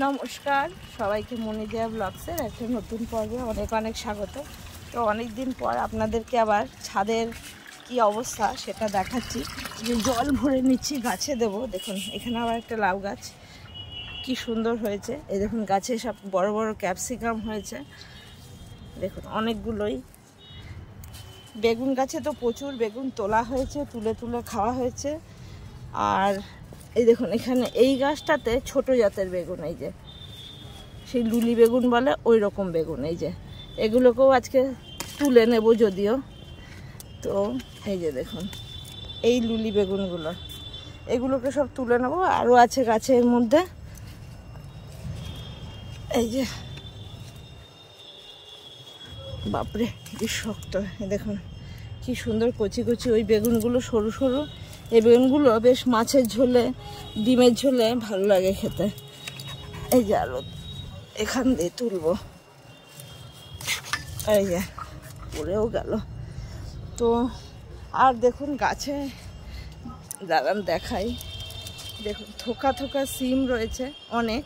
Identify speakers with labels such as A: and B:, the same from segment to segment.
A: নমস্কার সবাইকে, মনিজয়া ব্লগসের একটা নতুন পর্বে অনেক অনেক স্বাগত। তো অনেক দিন পর আপনাদেরকে আবার ছাদের কি অবস্থা সেটা দেখাচ্ছি। যে জল ভরে নিচ্ছি, গাছে দেবো। দেখুন এখানে আবার একটা লাউ গাছ কি সুন্দর হয়েছে। এই দেখুন গাছে সব বড় বড় ক্যাপসিকাম হয়েছে, দেখুন অনেকগুলোই। বেগুন গাছে তো প্রচুর বেগুন তোলা হয়েছে, তুলে তুলে খাওয়া হয়েছে। আর এই দেখুন এখানে এই গাছটাতে ছোট জাতের বেগুন, এই যে সেই লুলি বেগুন বলে ওই রকম বেগুন, এই যে এগুলোকেও আজকে তুলে নেব যদিও। তো এই যে দেখুন এই লুলি বেগুনগুলো, এগুলোকে সব তুলে নেব। আরও আছে গাছের মধ্যে, এই যে বাপরে কি শক্ত। দেখুন কি সুন্দর কচি কচি ওই বেগুনগুলো, সরু সরু। এই বেগুনগুলো বেশ মাছের ঝোলে, ডিমের ঝোলে ভালো লাগে খেতে। এই যে আরো এখান দিয়ে তুলবো, এই যে পড়েও গেল। তো আর দেখুন গাছে দাঁড়ান দেখাই, দেখুন থোকা থোকা সিম রয়েছে অনেক।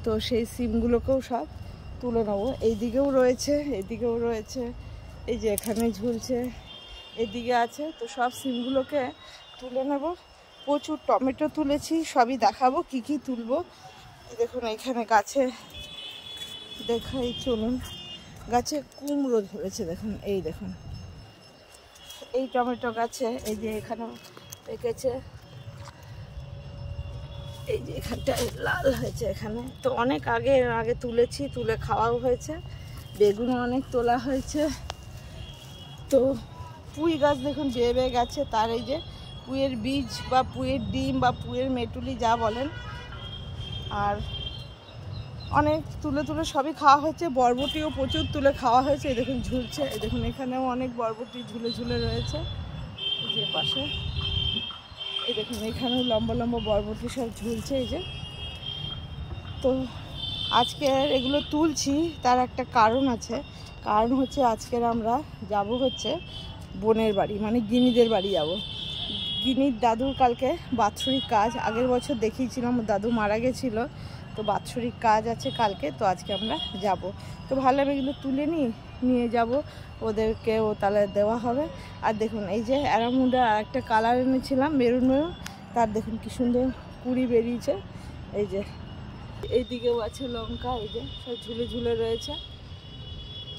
A: তো সেই সিমগুলোকেও সব তুলে নেবো। এইদিকেও রয়েছে, এদিকেও রয়েছে, এই যে এখানে ঝুলছে, এদিকে আছে। তো সব সিমগুলোকে তুলে নেব। প্রচুর টমেটো তুলেছি, সবই দেখাবো কি কি তুলবো। দেখুন এখানে গাছে দেখাই, চলুন। গাছে কুমড়ো ধরেছে, দেখুন এই দেখুন এই টমেটো গাছে, এই যে এখানে পেকেছে, এই যে এখানটা লাল হয়েছে এখানে। তো অনেক আগে তুলেছি, তুলে খাওয়াও হয়েছে। বেগুনও অনেক তোলা হয়েছে। তো পুঁই গাছ দেখুন বেয়ে বেয়ে গেছে, তার এই যে পুঁইয়ের বীজ বা পুঁইয়ের ডিম বা পুঁইয়ের মেটুলি যা বলেন। আর অনেক তুলে তুলে সবই খাওয়া হয়েছে। বরবটিও প্রচুর তুলে খাওয়া হয়েছে, এই দেখুন ঝুলছে। এই দেখুন এখানেও অনেক বরবটি ঝুলে ঝুলে রয়েছে, এই যে পাশে। এই দেখুন এখানেও লম্বা লম্বা বরবটি সব ঝুলছে, এই যে। তো আজকে এগুলো তুলছি, তার একটা কারণ আছে। কারণ হচ্ছে আজকের আমরা যাব হচ্ছে বোনের বাড়ি, মানে গিনিদের বাড়ি যাব। গিনির দাদুর কালকে বাৎসরিক কাজ, আগের বছর দেখিয়েছিলাম দাদু মারা গেছিলো। তো বাৎসরিক কাজ আছে কালকে, তো আজকে আমরা যাব। তো ভাবলাম এগুলো তুলে নিয়ে যাব, ওদেরকেও তাহলে দেওয়া হবে। আর দেখুন এই যে অ্যারামুন্ডা একটা কালার এনেছিলাম, মেরুন মেরুন, তার দেখুন কি সুন্দর কুড়ি বেরিয়েছে। এই যে এইদিকেও আছে লঙ্কা, এই যে সব ঝুলে ঝুলে রয়েছে।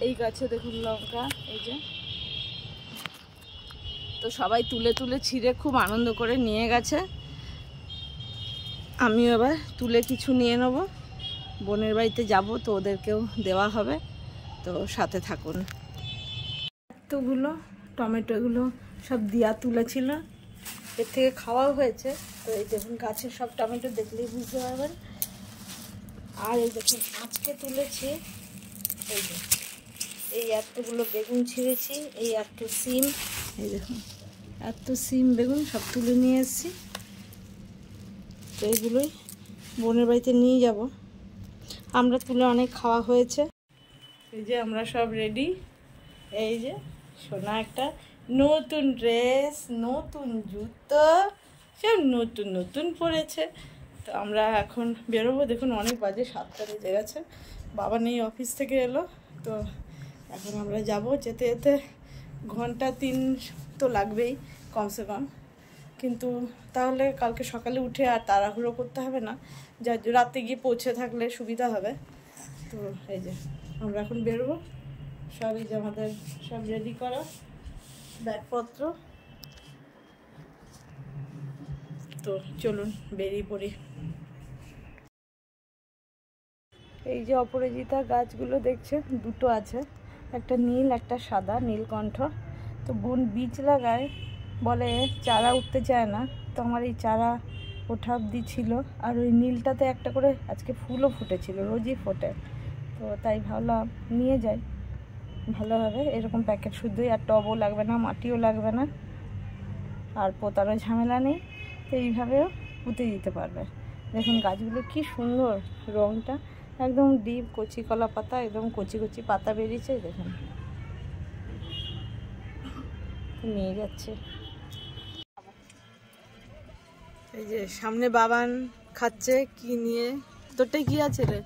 A: এই গাছে দেখুন লঙ্কা, এই যে। তো সবাই তুলে তুলে ছিঁড়ে খুব আনন্দ করে নিয়ে গেছে। আমিও এবার তুলে কিছু নিয়ে নেব, বোনের বাড়িতে যাব, তো ওদেরকেও দেওয়া হবে। তো সাথে থাকুন। এতগুলো টমেটোগুলো সব দিয়া তুলেছিল, এর থেকে খাওয়াও হয়েছে। তো এই দেখুন গাছের সব টমেটো দেখলেই বুঝতে পারবেন। আর এই দেখুন আজকে তুলেছি, এই যে এই এতগুলো বেগুন ছিঁড়েছি, এই এত সিম, এই দেখুন এত সিম বেগুন সব তুলে নিয়ে এসেছি। তো এইগুলোই বোনের বাড়িতে নিয়ে যাব। আমরা তুলে অনেক খাওয়া হয়েছে। এই যে আমরা সব রেডি, এই যে সোনা একটা নতুন ড্রেস, নতুন জুতো, সব নতুন নতুন পরেছে। তো আমরা এখন বেরোবো। দেখুন অনেক বাজে, 7টা বেজে গেছে। বাবা নেই, অফিস থেকে এলো। তো এখন আমরা যাব। যেতে যেতে ঘন্টা 3 তো লাগবেই কমসে কম। কিন্তু তাহলে কালকে সকালে উঠে আর তাড়াহুড়ো করতে হবে না, যা রাতে গিয়ে পৌঁছে থাকলে সুবিধা হবে। তো এই যে আমরা এখন বেরোবো। সব এই যে আমাদের সব রেডি করা ব্যাগপত্র। তো চলুন বেরিয়ে পড়ি। এই যে অপরাজিতা গাছগুলো দেখছেন, দুটো আছে, একটা নীল একটা সাদা, নীলকণ্ঠ। তো বোন বীজ লাগায়, বলে চারা উঠতে চায় না। তো আমার এই চারা ওঠা অবধি ছিল। আর ওই নীলটাতে একটা করে আজকে ফুলও ফুটেছিল, রোজই ফোটে। তো তাই ভাবলাম নিয়ে যাই, ভালো হবে। এরকম প্যাকেট শুদ্ধই, আর টবও লাগবে না, মাটিও লাগবে না, আর পোতারও ঝামেলা নেই। তো এইভাবেও পুঁতে দিতে পারবে। দেখুন গাছগুলো কি সুন্দর, রঙটা একদম ডিপ কচি কলা পাতা, একদম কচি কচি পাতা বেরিয়েছে। দেখুন নিয়ে যাচ্ছে। এই যে সামনে বাবান খাচ্ছে কি নিয়ে তোরটাই কি আছে রে?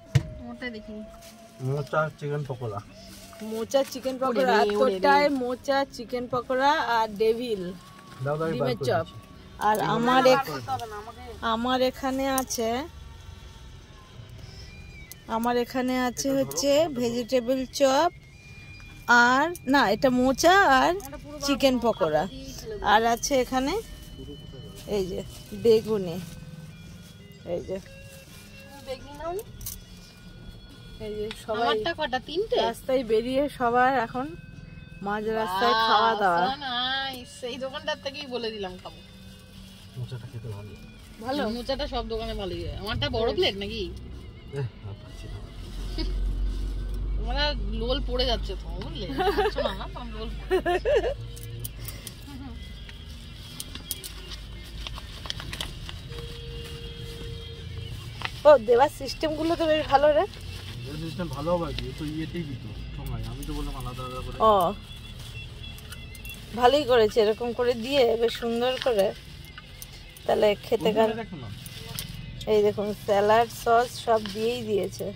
B: ওটাই দেখি।
C: মোচা চিকেন পকোড়া।
A: মোচা চিকেন পকোড়া, আর তোরটায় মোচা চিকেন পকোড়া আর ডেভিল ডিমের চপ। আর আমার এখানে আছে হচ্ছে ভেজিটেবল চপ, আর না এটা মোচা আর চিকেন পকোড়া, আর আছে এখানে এই যে বেগুনি, এই যে সবাই রাস্তায় বেরিয়ে সবার এখন মাঝ রাস্তায় খাওয়া দাওয়া।
B: সেই দোকানটার থেকেই বলে দিলাম খাবো।
C: মোচাটা খেতে ভালো।
B: ভালো মোচাটা সব দোকানে ভালোই হয়। আমারটা বড় প্লেট নাকি? তোমরা লোল পড়ে যাচ্ছে তো, বুঝলে? লোল
A: ও দেওয়ার সিস্টেম গুলো তো বেশ ভালো রে।
C: সিস্টেম ভালো হবে কি? তো ইয়েতেই দিত সময়, আমি তো বললাম আলাদা আলাদা করে।
A: ও ভালোই করেছে, এরকম করে দিয়ে বেশ সুন্দর করে, তাহলে খেতে গেল। এই দেখুন স্যালাড সস সব দিয়েই দিয়েছে।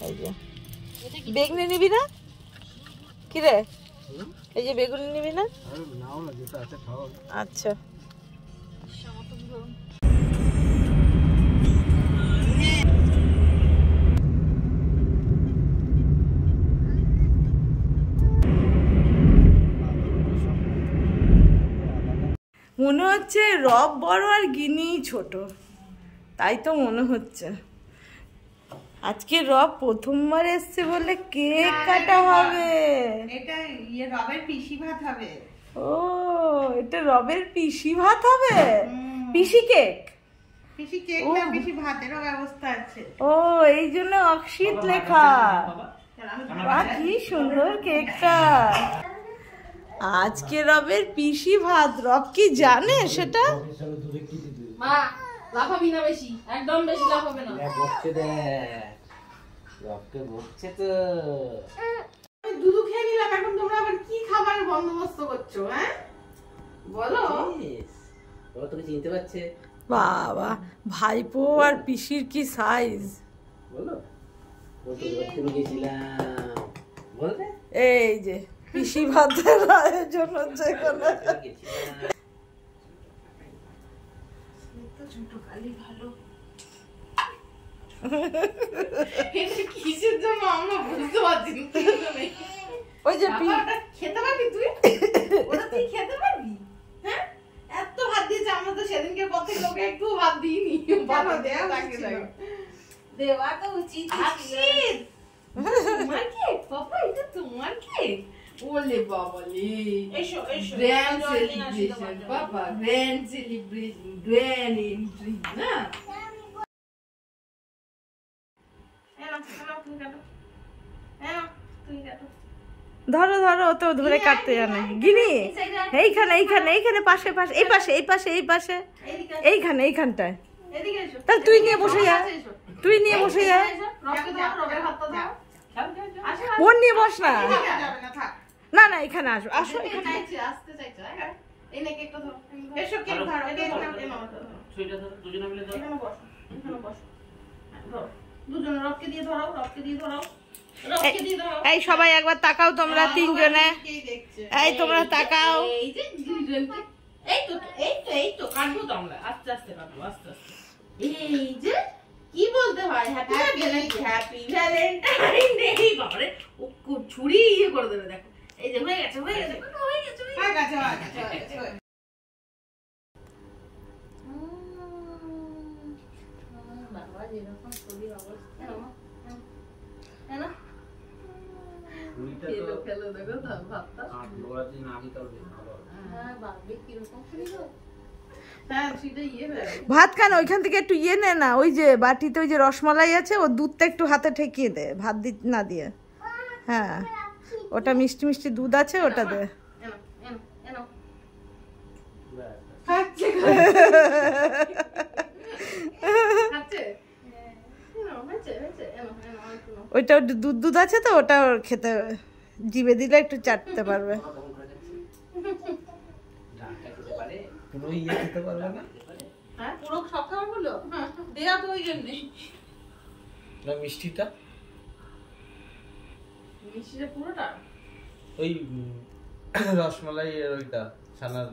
A: এই যে বেগুনি নিবি না কি রে? এই যে বেগুনি নিবি না? আচ্ছা মনে হচ্ছে রব বড় আর গিনি ছোট, তাই তো মনে হচ্ছে। আজকে রব প্রথমবার এসছে বলে কেক কাটা হবে।
D: এটা রবের পিসি ভাত হবে।
A: ও এটা রবের পিসি ভাত হবে, পিসি কেক।
D: পিসি কেক না, পিসি ভাতেরও ব্যবস্থা আছে।
A: ও এই জন্য অক্ষিত লেখা। বাহ কি সুন্দর কেকটা। আজকে রবের পিসি ভাত, রব কি জানে সেটা?
B: মা লাফাবি না বেশি, একদম বেশি লাফাবে না।
C: বকছে দে, রবকে বকছে তো।
D: আমি দুধ খেয়ে নিলাম, এখন তোমরা আবার কি খাবারের বন্দোবস্ত করছো? হ্যাঁ বলো।
C: ও তোকে চিনতে পারছে?
A: বাবা ভাইপো আর পিসির কি সাইজ
C: বলো। ও তো তুমি গেছিলাম বলতে।
A: এই যে পিসি ভাতের আয়োজন হচ্ছে এখানে।
D: কিসের জন্য আমরা বুঝতে পারছি না।
A: ওই যে
D: খেতে পারবি তুই? ওটা তুই খেতে পারবি? হ্যাঁ এত ভাত দিয়েছে, আমরা তো সেদিনকে পর থেকে লোকে একটু ভাত দিইনি। দেওয়া তো উচিত। তোমার কেক পাপা, এটা তোমার কেক? ওলে বাবালে, এসো এসো, গ্র্যান্ড সেলিব্রেশন বাবা, গ্র্যান্ড সেলিব্রেশন, গ্র্যান্ড এন্ট্রি না।
A: ধরো ধরো, ও তো ধরে কাটতে জানে। গিনি এইখানে এইখানে এইখানে পাশে পাশে, এই পাশে এই পাশে এই পাশে, এইখানে এইখানটায়। তাহলে তুই নিয়ে বসে যা, তুই নিয়ে বসে যা। ওর নিয়ে বস না। না না এখানে আসো, আসো এখানে। এই সবাই একবার তাকাও তোমরা তিনজনে, এই তোমরা তাকাও।
D: এই তো কাটবো তো আমরা, আস্তে আস্তে কাটবো, আস্তে আস্তে। এই যে কি বলতে হয়, হ্যাপি ভ্যালেন্টাইন ডে। বাবারে ও ছুরি ইয়ে করে দেবে, দেখো। এই যে হয়ে গেছে হয়ে গেছে হয়ে গেছে হয়ে গেছে হয়ে গেছে। বাবা যেরকম ছবি অবস্থা না খেলো দেখো তো ভাবটা। হ্যাঁ বাবা কিরকম ছবি গো।
A: ভাত খান ওইখান থেকে একটু ইয়ে নে না, ওই যে বাটিতে ওই যে রসমালাই আছে, ও দুধটা একটু হাতে ঠেকিয়ে দে, ভাত না দিয়ে। হ্যাঁ ওটা মিষ্টি মিষ্টি দুধ আছে, ওটা দে। ওইটা দুধ দুধ আছে তো, ওটা খেতে জিভে দিলে একটু চাটতে পারবে।
B: হ্যাঁ পুরো সব খাবার হলো দেয়া তো ওই জন্যে
C: না মিষ্টিটা
B: মিষ্টিটা পুরোটা
C: ওই রসমালাই এর ওইটা ছানার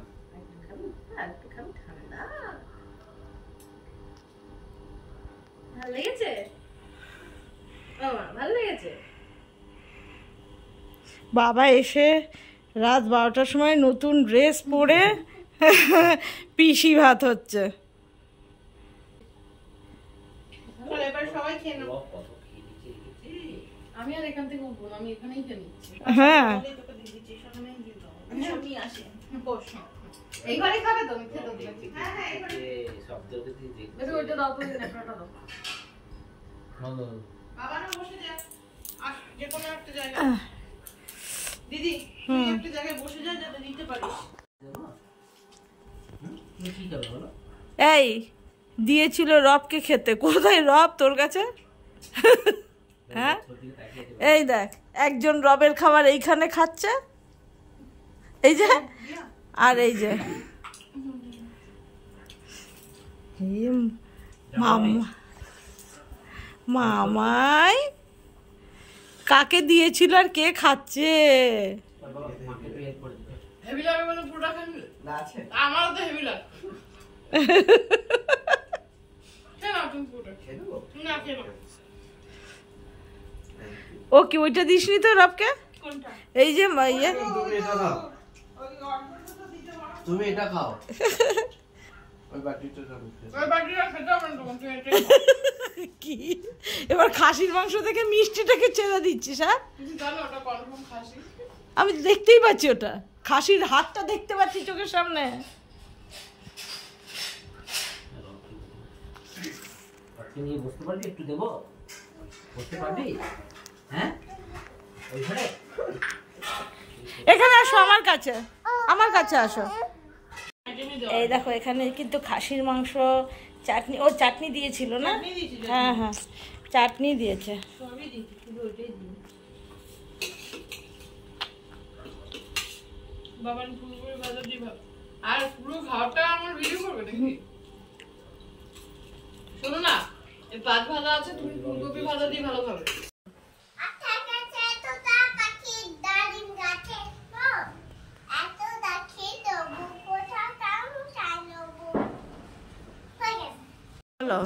B: একটু খাবি ঠান্ডা ভালো লেগেছে ভালো লেগেছে
A: বাবা এসে রাত 12টার সময় নতুন ড্রেস পরে পিসি ভাত হচ্ছে।
B: এবার সবাই খেয়ে নাও আমি আর এখান থেকে উঠবো না আমি এখানেই খেয়ে নিচ্ছি
A: হ্যাঁ
B: আমি আসি বস এই ঘরে খাবে তো মিথ্যে তো হ্যাঁ হ্যাঁ এই ঘরে বেশি ওইটা দাও তো নেকড়াটা দাও বাবা না বসে যা যে কোনো একটা জায়গায় দিদি তুই একটা জায়গায় বসে যা যাতে নিতে পারিস
A: এই দিয়েছিল রবকে খেতে, কোথায় রব তোর কাছে? হ্যাঁ এই দেখ একজন রবের খাবার এইখানে খাচ্ছে, এই যে আর এই যে মামাই কাকে দিয়েছিল আর কে খাচ্ছে?
B: হেভি লাগে বলে পুরোটা খাবি না আছে আমারও তো হেভি লাগে না তুমি পুরোটা খেয়ে দেবো না খেয়ে দেবো
A: ও কি ওইটা দিসনি তো রবকে?
B: কোনটা?
A: এই যে ইয়ে
C: তুমি এটা খাও ওই বাটিটা দাও
B: ওই বাটিটা খেতে হবে না তখন তুই এটা
A: কি এবার খাসির মাংস থেকে মিষ্টিটাকে ছেড়ে দিচ্ছিস? হ্যাঁ
B: তুমি জানো ওটা কনফার্ম খাসি
A: আমি দেখতেই পাচ্ছি, ওটা খাসির হাতটা দেখতে পাচ্ছি চোখের সামনে।
E: নিয়ে বসতে পারবি? একটু দেবো, বসতে পারবি? হ্যাঁ ওইখানে
A: এখানে আসো আমার কাছে, আমার কাছে আসো। এই দেখো এখানে কিন্তু খাসির মাংস, চাটনি, ও চাটনি দিয়েছিল না? হ্যাঁ হ্যাঁ চাটনি দিয়েছে।
B: সবই দিচ্ছি শুধু ওইটাই দিই বাবা ফুলকপি ভাজা দিয়ে ভাব আর পুরো খাওয়াটা আমার ভিডিও করবে নাকি? শোনো না এই পাঁচ ভাজা আছে তুমি ফুলকপি ভাজা দিয়ে ভালো খাবে
A: হ্যালো